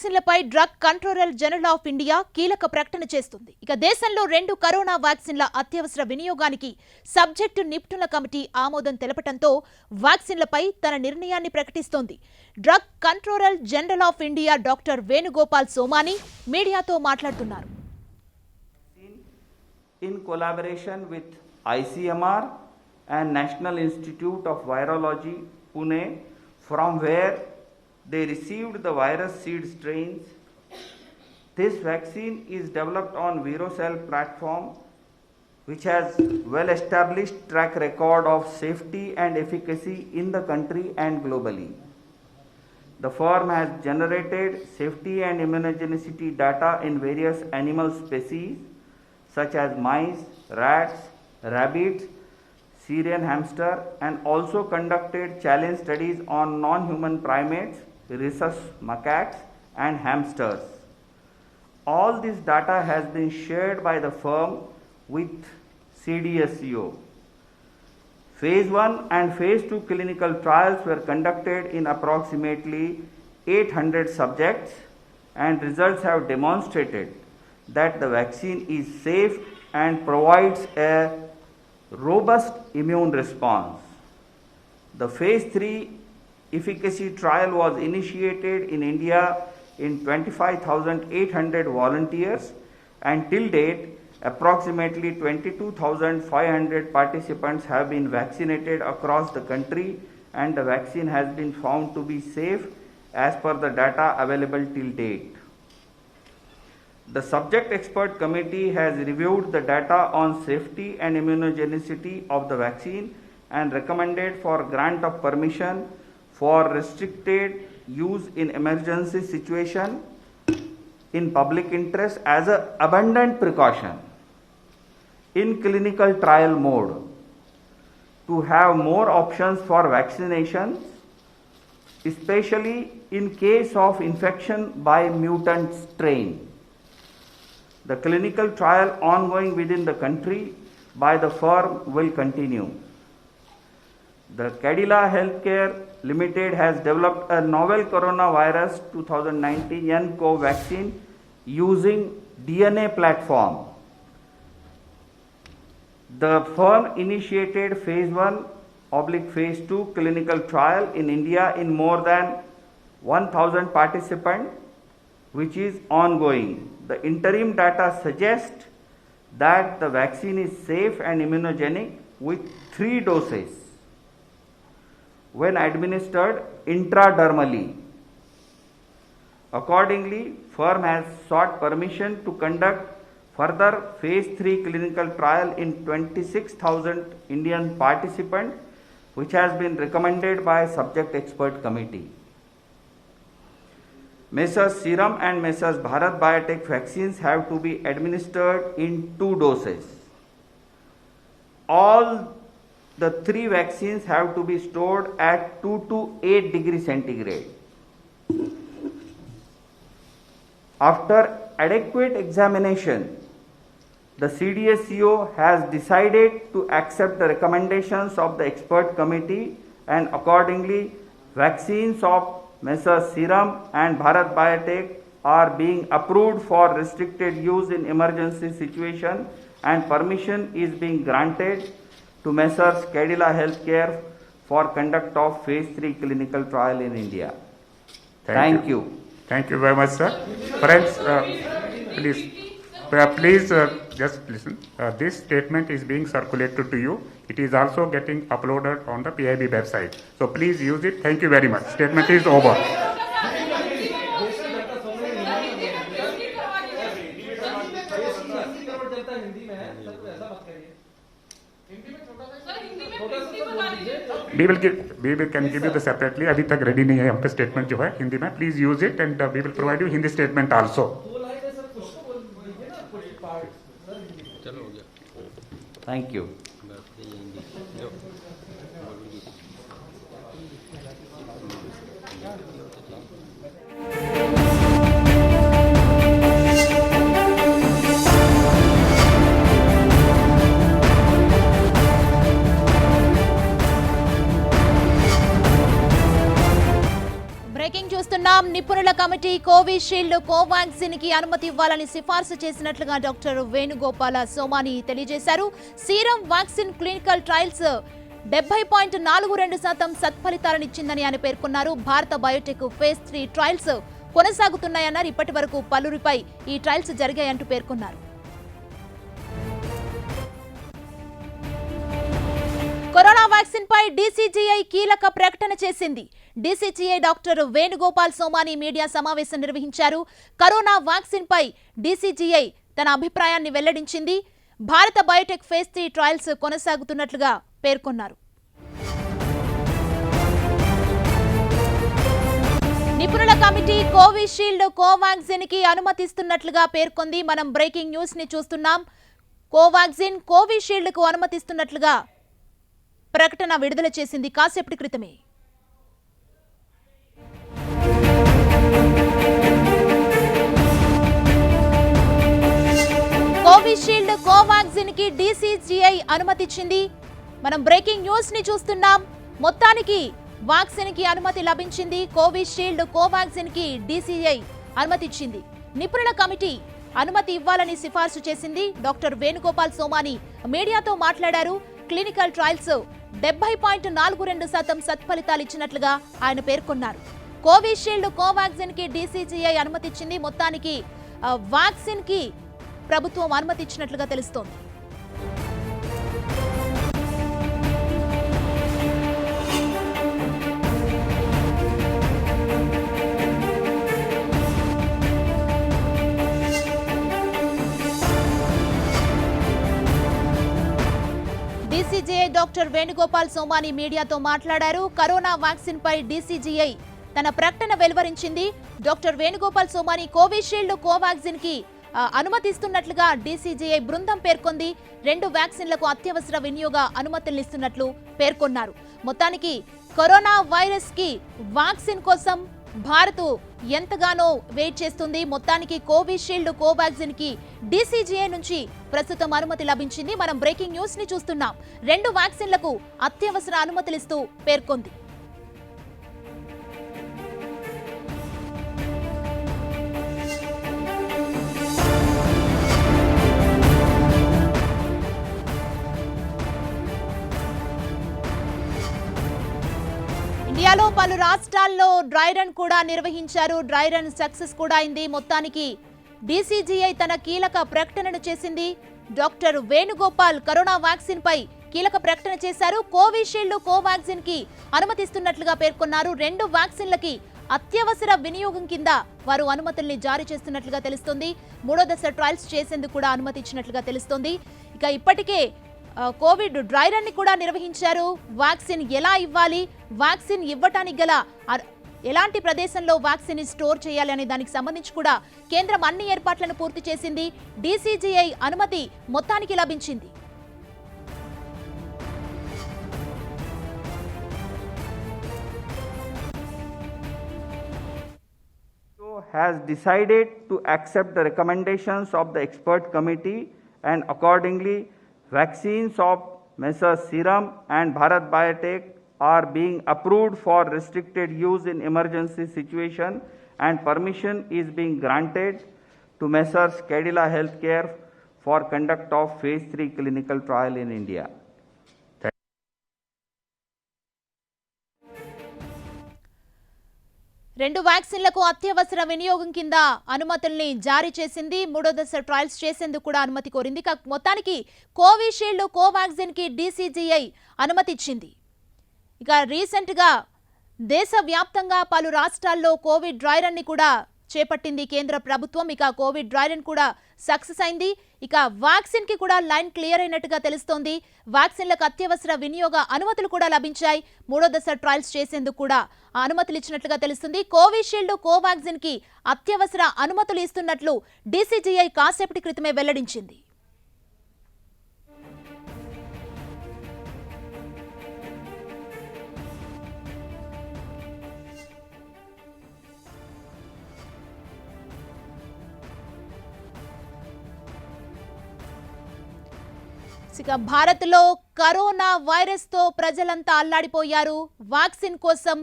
వ్యాక్సిన్లపై drug controller general of India కీలక ప్రకటన చేస్తుంది. ఇక దేశంలో 2 కరోనా వ్యాక్సిన్ల అత్యవసర వినియోగానికి సబ్జెక్టు నిపుణుల కమిటీ ఆమోదం తెలపడంతో వ్యాక్సిన్లపై తన నిర్ణయాన్ని ప్రకటిస్తోంది. Drug controller general of India doctor Venugopal Somani మీడియాతో మాట్లాడుతున్నారు. In collaboration with ICMR and National Institute of Virology, Pune, from where they received the virus seed strains. This vaccine is developed on ViroCell platform, which has well-established track record of safety and efficacy in the country and globally. The firm has generated safety and immunogenicity data in various animal species such as mice, rats, rabbits, Syrian hamster, and also conducted challenge studies on non-human primates, rhesus macaques, and hamsters. All this data has been shared by the firm with CDSCO. Phase 1 and Phase 2 clinical trials were conducted in approximately 800 subjects, and results have demonstrated that the vaccine is safe and provides a robust immune response. The Phase 3 efficacy trial was initiated in India in 25,800 volunteers, and till date approximately 22,500 participants have been vaccinated across the country, and the vaccine has been found to be safe as per the data available till date. The subject expert committee has reviewed the data on safety and immunogenicity of the vaccine and recommended for grant of permission for restricted use in emergency situation in public interest as an abundant precaution in clinical trial mode to have more options for vaccinations, especially in case of infection by mutant strain. The clinical trial ongoing within the country by the firm will continue. The Cadila Healthcare Limited has developed a novel coronavirus 2019 nCoV vaccine using DNA platform. The firm initiated Phase 1/Phase 2 clinical trial in India in more than 1,000 participants, which is ongoing. The interim data suggest that the vaccine is safe and immunogenic with 3 doses when administered intradermally. Accordingly, firm has sought permission to conduct further Phase 3 clinical trial in 26,000 Indian participants, which has been recommended by subject expert committee. Messrs Serum and Messrs Bharat Biotech vaccines have to be administered in 2 doses. All the 3 vaccines have to be stored at 2 to 8 degrees centigrade. After adequate examination, the CDSCO has decided to accept the recommendations of the expert committee, and accordingly vaccines of Messrs Serum and Bharat Biotech are being approved for restricted use in emergency situation, and permission is being granted to Messrs Cadila Healthcare for conduct of Phase 3 clinical trial in India. Thank you. Thank you very much, sir. Friends, please just listen. This statement is being circulated to you. It is also getting uploaded on the PIB website. So please use it. Thank you very much. Statement is over. We can give you the separately. अभी तक ready नहीं है हम पे statement जो है हिंदी में. Please use it and we will provide you Hindi statement also. Thank you. Breaking చూస్తున్నాం. నిపుణుల కమిటీ కోవిషీల్డ్ కోవాక్సిన్ కి అనుమతి ఇవ్వాలని సిఫార్సు చేసినట్లుగా డాక్టర్ వేణుగోపాల సోమాని తెలియజేశారు. సీరం వ్యాక్సిన్ క్లినికల్ ట్రయల్స్ 70.42% సత్ఫలితాలనిచ్చిందని ఆయన పేర్కొన్నారు. భారత బయోటెక్ ఫేజ్ 3 ట్రయల్స్ కొనసాగుతున్నాయన్నారు. ఇప్పటి వరకు పలువురిపై ఈ ట్రయల్స్ జరిగాయంటూ పేర్కొన్నారు. కరోనా వ్యాక్సిన్ పై డీసీజీఐ కీలక ప్రకటన చేసింది. DCGI doctor Venugopal Somani media సమావేశం నిర్వహించారు. కరోనా వ్యాక్సిన్ పై డీసీజీఐ తన అభిప్రాయాన్ని వెల్లడించింది. భారత బయోటెక్ ఫేజ్ 3 ట్రయల్స్ కొనసాగుతున్నట్లుగా పేర్కొన్నారు. నిపుణుల కమిటీ కోవిషీల్డ్ కోవాక్సిన్ కి అనుమతిస్తున్నట్లుగా పేర్కొంది. మనం బ్రేకింగ్ న్యూస్ ని చూస్తున్నాం. కోవాక్సిన్ కోవిషీల్డ్ కు అనుమతిస్తున్నట్లుగా ప్రకటన విడుదల చేసింది కాసేపటి క్రితమే. కోవిషీల్డ్ కోవాక్సిన్ కి డీసీజీఐ అనుమతిచ్చింది. మనం బ్రేకింగ్ న్యూస్ ని చూస్తున్నాం. మొత్తానికి వ్యాక్సిన్ కి అనుమతి లభించింది. కోవిషీల్డ్ కోవాక్సిన్ కి డీసీజీఐ అనుమతిచ్చింది. నిపుణుల కమిటీ అనుమతి ఇవ్వాలని సిఫార్సు చేసింది. డాక్టర్ వేణుగోపాల్ సోమాని మీడియాతో మాట్లాడారు. క్లినికల్ ట్రయల్స్ 70.42% సత్ఫలితాలు ఇచ్చినట్లుగా ఆయన పేర్కొన్నారు. కోవిషీల్డ్ కోవాక్సిన్ కి డీసీజీఐ అనుమతిచ్చింది. మొత్తానికి వ్యాక్సిన్ కి ప్రభుత్వం అనుమతిచ్చినట్లుగా తెలుస్తోంది. డీసీజీఐ డాక్టర్ వేణుగోపాల్ సోమాని మీడియాతో మాట్లాడారు. కరోనా వ్యాక్సిన్ పై డీసీజీఐ తన ప్రకటన వెలువరించింది. డాక్టర్ వేణుగోపాల్ సోమాని కోవిషీల్డ్ కోవాక్సిన్ కి అనుమతిస్తున్నట్లుగా డీసీజీఐ బృందం పేర్కొంది. 2 వ్యాక్సిన్లకు అత్యవసర వినియోగ అనుమతులనిస్తున్నట్లు పేర్కొన్నారు. మొత్తానికి కరోనా వైరస్ కి వ్యాక్సిన్ కోసం భారత్ ఎంతగానో వెయిట్ చేస్తుంది. మొత్తానికి కోవిషీల్డ్ కోవాక్సిన్ కి డీసీజీఐ నుంచి ప్రస్తుతం అనుమతి లభించింది. మనం బ్రేకింగ్ న్యూస్ ని చూస్తున్నాం. 2 వ్యాక్సిన్లకు అత్యవసర అనుమతులిస్తూ పేర్కొంది. ఇండియాలో పలు రాష్ట్రాల్లో డ్రై రన్ కూడా నిర్వహించారు. డ్రై రన్ సక్సెస్ కూడా అయింది. మొత్తానికి డీసీజీఐ తన కీలక ప్రకటనను చేసింది. డాక్టర్ వేణుగోపాల్ కరోనా వ్యాక్సిన్ పై కీలక ప్రకటన చేశారు. కోవిషీల్డ్ కోవాక్సిన్ కి అనుమతిస్తున్నట్లుగా పేర్కొన్నారు. 2 వ్యాక్సిన్లకి అత్యవసర వినియోగం కింద వారు అనుమతుల్ని జారీ చేస్తున్నట్లుగా తెలుస్తోంది. 3వ దశ ట్రయల్స్ చేసేందుకు కూడా అనుమతి ఇచ్చినట్లుగా తెలుస్తోంది. ఇక ఇప్పటికే కోవిడ్ డ్రై రన్ ని కూడా నిర్వహించారు. వ్యాక్సిన్ ఎలా ఇవ్వాలి, వ్యాక్సిన్ ఇవ్వటానికి గల ఎలాంటి ప్రదేశంలో వ్యాక్సిన్ స్టోర్ చేయాలి అనే దానికి సంబంధించి కూడా కేంద్రం అన్ని ఏర్పాట్లను పూర్తి చేసింది. డీసీజీఐ అనుమతి మొత్తానికి లభించింది. has decided to accept the recommendations of the expert committee, and accordingly vaccines of Messrs. Serum and Bharat Biotech are being approved for restricted use in emergency situation, and permission is being granted to Messrs. Cadila Healthcare for conduct of phase 3 clinical trial in India. 2 వ్యాక్సిన్లకు అత్యవసర వినియోగం కింద అనుమతుల్ని జారీ చేసింది. 3వ దశ trials చేసేందుకు కూడా అనుమతి కోరింది. మొత్తానికి కోవిషీల్డ్ కోవాక్సిన్ కి డీసీజీఐ అనుమతి ఇచ్చింది. ఇక రీసెంట్ గా దేశవ్యాప్తంగా పలు రాష్ట్రాల్లో కోవిడ్ డ్రై రన్ ని కూడా చేపట్టింది కేంద్ర ప్రభుత్వం. ఇక కోవిడ్ డ్రై రన్ కూడా సక్సెస్ అయింది. ఇక వ్యాక్సిన్ కి కూడా లైన్ క్లియర్ అయినట్టుగా తెలుస్తోంది. వ్యాక్సిన్లకు అత్యవసర వినియోగ అనుమతులు కూడా లభించాయి. 3వ దశ ట్రయల్స్ చేసేందుకు కూడా అనుమతులు ఇచ్చినట్లుగా తెలుస్తుంది. కోవిషీల్డ్ కోవాక్సిన్ కి అత్యవసర అనుమతులు ఇస్తున్నట్లు డీసీజీఐ కాసేపటి క్రితమే వెల్లడించింది. ఇక భారత్లో కరోనా వైరస్ తో ప్రజలంతా అల్లాడిపోయారు. వ్యాక్సిన్ కోసం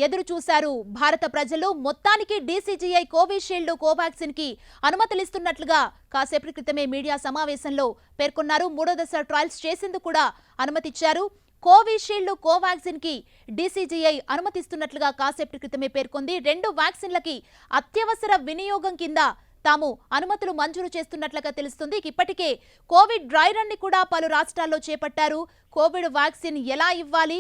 ఎదురు చూశారు భారత ప్రజలు. మొత్తానికి డీసీజీఐ కోవిషీల్డ్ కోవాక్సిన్ కి అనుమతులిస్తున్నట్లుగా కాసేపటి క్రితమే మీడియా సమావేశంలో పేర్కొన్నారు. 3వ దశ ట్రయల్స్ చేసేందుకు కూడా అనుమతిచ్చారు. కోవిషీల్డ్ కోవాక్సిన్ కి డీసీజీఐ అనుమతిస్తున్నట్లుగా కాసేపటి క్రితమే పేర్కొంది. 2 వ్యాక్సిన్లకి అత్యవసర వినియోగం కింద తాము అనుమతులు మంజూరు చేస్తున్నట్లుగా తెలుస్తుంది. ఇప్పటికే కోవిడ్ డ్రై రన్ ని కూడా పలు రాష్ట్రాల్లో చేపట్టారు. కోవిడ్ వ్యాక్సిన్ ఎలా ఇవ్వాలి,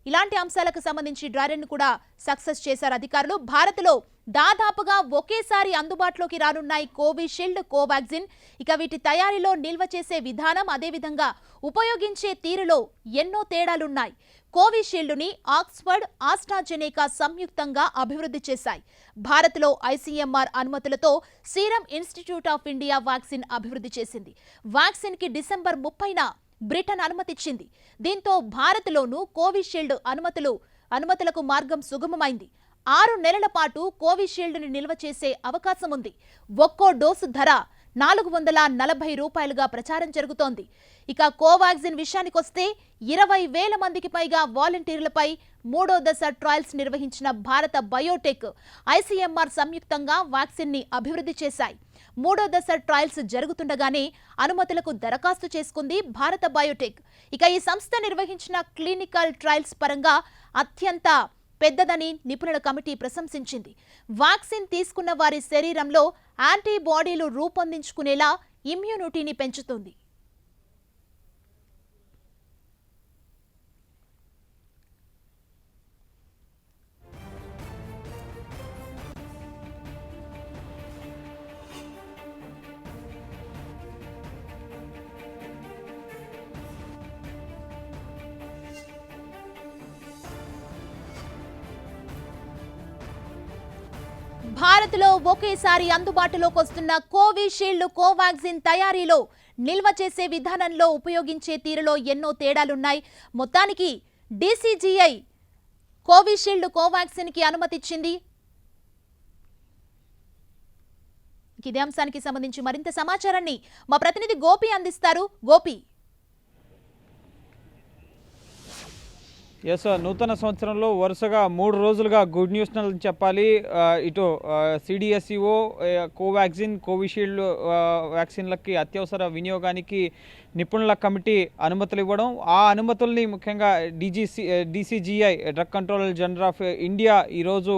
ఇలాంటి అంశాలకు సంబంధించి డ్రై రన్ కూడా సక్సెస్ చేశారు అధికారులు. భారత్లో దాదాపుగా ఒకేసారి అందుబాటులోకి రానున్నాయి కోవిషీల్డ్ కోవాక్సిన్. ఇక వీటి తయారీలో నిల్వ చేసే విధానం, అదేవిధంగా ఉపయోగించే తీరులో ఎన్నో తేడాలున్నాయి. కోవిషీల్డ్ని ఆక్స్ఫర్డ్, ఆస్ట్రాజెనేకా సంయుక్తంగా అభివృద్ధి చేశాయి. భారత్లో ఐసీఎంఆర్ అనుమతులతో serum institute of India vaccine అభివృద్ధి చేసింది. వ్యాక్సిన్ కి డిసెంబర్ 30న బ్రిటన్ అనుమతిచ్చింది. దీంతో భారత్లోనూ కోవిషీల్డ్ అనుమతులకు మార్గం సుగమమైంది. 6 నెలల పాటు కోవిషీల్డ్ని నిల్వ చేసే అవకాశం ఉంది. ఒక్కో డోసు ధర ₹440గా ప్రచారం జరుగుతోంది. ఇక కోవాక్సిన్ విషయానికొస్తే 20,000 మందికి పైగా వాలంటీర్లపై 3వ దశ ట్రయల్స్ నిర్వహించిన భారత బయోటెక్, ఐసీఎంఆర్ సంయుక్తంగా వ్యాక్సిన్ ని అభివృద్ధి చేశాయి. 3వ దశ ట్రయల్స్ జరుగుతుండగానే అనుమతులకు దరఖాస్తు చేసుకుంది భారత బయోటెక్. ఇక ఈ సంస్థ నిర్వహించిన క్లినికల్ ట్రయల్స్ పరంగా అత్యంత పెద్దదని నిపుణుల కమిటీ ప్రశంసించింది. వ్యాక్సిన్ తీసుకున్న వారి శరీరంలో యాంటీబాడీలు రూపొందించుకునేలా ఇమ్యూనిటీని పెంచుతుంది. భారత్లో ఒకేసారి అందుబాటులోకి వస్తున్న కోవిషీల్డ్ కోవాక్సిన్ తయారీలో, నిల్వ చేసే విధానంలో, ఉపయోగించే తీరులో ఎన్నో తేడాలున్నాయి. మొత్తానికి డీసీజీఐ కోవిషీల్డ్ కోవాక్సిన్ కి అనుమతిచ్చింది. ఇదే అంశానికి సంబంధించి మరింత సమాచారాన్ని మా ప్రతినిధి గోపి అందిస్తారు. గోపి, ఎస్, నూతన సంవత్సరంలో వరుసగా 3 రోజులుగా గుడ్ న్యూస్ చెప్పాలి. ఇటు సిడిఎస్ఈఓ కోవాక్సిన్, కోవిషీల్డ్ వ్యాక్సిన్లకి అత్యవసర వినియోగానికి నిపుణుల కమిటీ అనుమతులు ఇవ్వడం, ఆ అనుమతుల్ని ముఖ్యంగా DCGI drug controller general of India ఈరోజు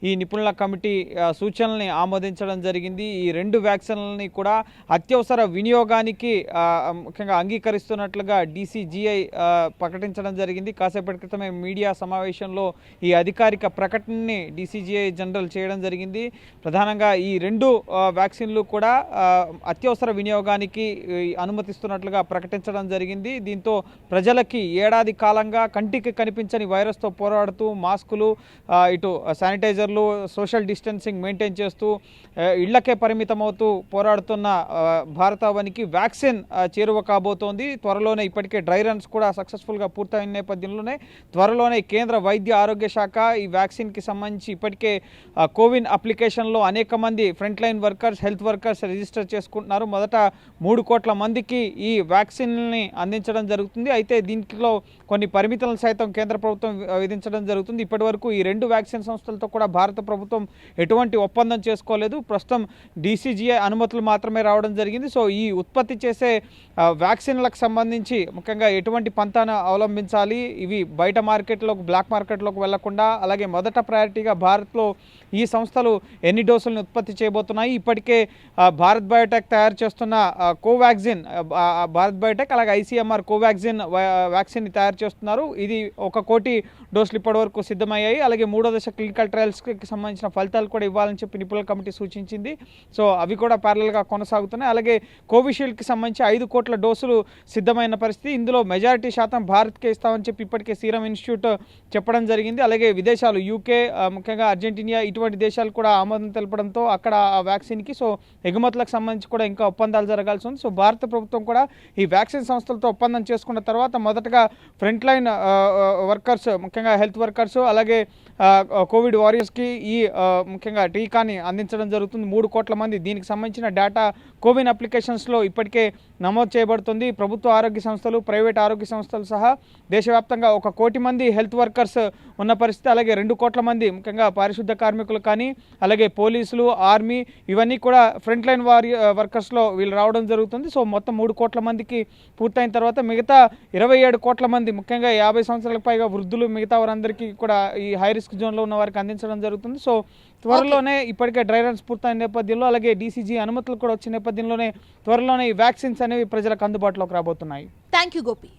ఈ నిపుణుల కమిటీ సూచనల్ని ఆమోదించడం జరిగింది. ఈ 2 వ్యాక్సిన్లని కూడా అత్యవసర వినియోగానికి ముఖ్యంగా అంగీకరిస్తున్నట్లుగా డీసీజీఐ ప్రకటించడం జరిగింది. కాసేపటి క్రితమే మీడియా సమావేశంలో ఈ అధికారిక ప్రకటనని డీసీజీఐ జనరల్ చేయడం జరిగింది. ప్రధానంగా ఈ 2 వ్యాక్సిన్లు కూడా అత్యవసర వినియోగానికి అనుమతిస్తున్నట్లుగా ప్రకటించడం జరిగింది. దీంతో ప్రజలకి ఏడాది కాలంగా కంటికి కనిపించని వైరస్తో పోరాడుతూ మాస్కులు, ఇటు శానిటైజర్లు, సోషల్ డిస్టెన్సింగ్ మెయింటైన్ చేస్తూ ఇళ్లకే పరిమితమవుతూ పోరాడుతున్న భారతావనికి వ్యాక్సిన్ చేరువ కాబోతోంది. త్వరలోనే ఇప్పటికే డ్రై రన్స్ కూడా సక్సెస్ఫుల్గా పూర్తయిన నేపథ్యంలోనే త్వరలోనే కేంద్ర వైద్య ఆరోగ్య శాఖ ఈ వ్యాక్సిన్కి సంబంధించి ఇప్పటికే కోవిన్ అప్లికేషన్లో అనేక మంది front line workers, health workers register చేసుకుంటున్నారు. మొదట 3 కోట్ల మందికి ఈ వ్యాక్సిన్ని అందించడం జరుగుతుంది. అయితే దీంట్లో కొన్ని పరిమితులను సైతం కేంద్ర ప్రభుత్వం విధించడం జరుగుతుంది. ఇప్పటి వరకు ఈ 2 వ్యాక్సిన్ సంస్థలతో కూడా భారత ప్రభుత్వం ఎటువంటి ఒప్పందం చేసుకోలేదు. ప్రస్తుతం డీసీజీఐ అనుమతులు మాత్రమే రావడం జరిగింది. సో ఈ ఉత్పత్తి చేసే వ్యాక్సిన్లకు సంబంధించి ముఖ్యంగా ఎటువంటి పంతాను అవలంబించాలి, ఇవి బయట మార్కెట్లోకి, బ్లాక్ మార్కెట్లోకి వెళ్లకుండా, అలాగే మొదట ప్రయారిటీగా భారత్లో ఈ సంస్థలు ఎన్ని డోసులను ఉత్పత్తి చేయబోతున్నాయి, ఇప్పటికే భారత్ బయోటెక్ తయారు చేస్తున్న కోవాక్సిన్, భారత్ బయోటెక్ అలాగే ఐసీఎంఆర్ కోవాక్సిన్ వ్యాక్సిన్ తయారు చేస్తున్నారు. ఇది 1 కోటి డోసులు ఇప్పటి వరకు సిద్ధమయ్యాయి. అలాగే 3వ దశ క్లినికల్ ట్రయల్స్కి సంబంధించిన ఫలితాలు కూడా ఇవ్వాలని చెప్పి నిపుణుల కమిటీ సూచించింది. సో అవి కూడా ప్యారలల్గా కొనసాగుతున్నాయి. అలాగే కోవిషీల్డ్కి సంబంధించి 5 కోట్ల డోసులు సిద్ధమైన పరిస్థితి. ఇందులో మెజారిటీ శాతం భారత్కే ఇస్తామని చెప్పి ఇప్పటికే సీరం ఇన్స్టిట్యూట్ చెప్పడం జరిగింది. అలాగే విదేశాలు, యూకే, ముఖ్యంగా అర్జెంటీనా, ఇటువంటి దేశాలు కూడా ఆమోదం తెలపడంతో అక్కడ ఆ వ్యాక్సిన్కి ఎగుమతులకు సంబంధించి కూడా ఇంకా ఒప్పందాలు జరగాల్సి ఉంది. సో భారత ప్రభుత్వం కూడా ఈ వ్యాక్సిన్ సంస్థలతో ఒప్పందం చేసుకున్న తర్వాత మొదటగా ఫ్రంట్ లైన్ వర్కర్స్, ముఖ్యంగా హెల్త్ వర్కర్స్, అలాగే కోవిడ్ వారియర్స్కి ఈ ముఖ్యంగా టీకాని అందించడం జరుగుతుంది. 3 కోట్ల మంది, దీనికి సంబంధించిన డేటా కోవిన్ అప్లికేషన్స్లో ఇప్పటికే నమోదు చేయబడుతుంది. ప్రభుత్వ ఆరోగ్య సంస్థలు, ప్రైవేట్ ఆరోగ్య సంస్థలు సహా దేశవ్యాప్తంగా 1 కోటి మంది హెల్త్ వర్కర్స్ ఉన్న పరిస్థితి, అలాగే 2 కోట్ల మంది ముఖ్యంగా పారిశుద్ధ కార్మికులు కానీ అలాగే పోలీసులు, ఆర్మీ ఇవన్నీ కూడా ఫ్రంట్ లైన్ వర్కర్స్లో వీళ్ళు రావడం జరుగుతుంది. సో మొత్తం 3 కోట్ల మందికి పూర్తయిన తర్వాత మిగతా 27 కోట్ల మంది ముఖ్యంగా 50 సంవత్సరాలకు పైగా వృద్ధులు మిగతా వారందరికీ కూడా ఈ హై రిస్క్ జోన్లో ఉన్న వారికి అందించడం జరుగుతుంది. సో త్వరలోనే ఇప్పటికే డ్రై రన్స్ పూర్తయిన నేపథ్యంలో అలాగే డీసీజీ అనుమతులు కూడా వచ్చిన నేపథ్యంలోనే త్వరలోనే ఈ వ్యాక్సిన్స్ అనేవి ప్రజలకు అందుబాటులోకి రాబోతున్నాయి. Thank you Gopi.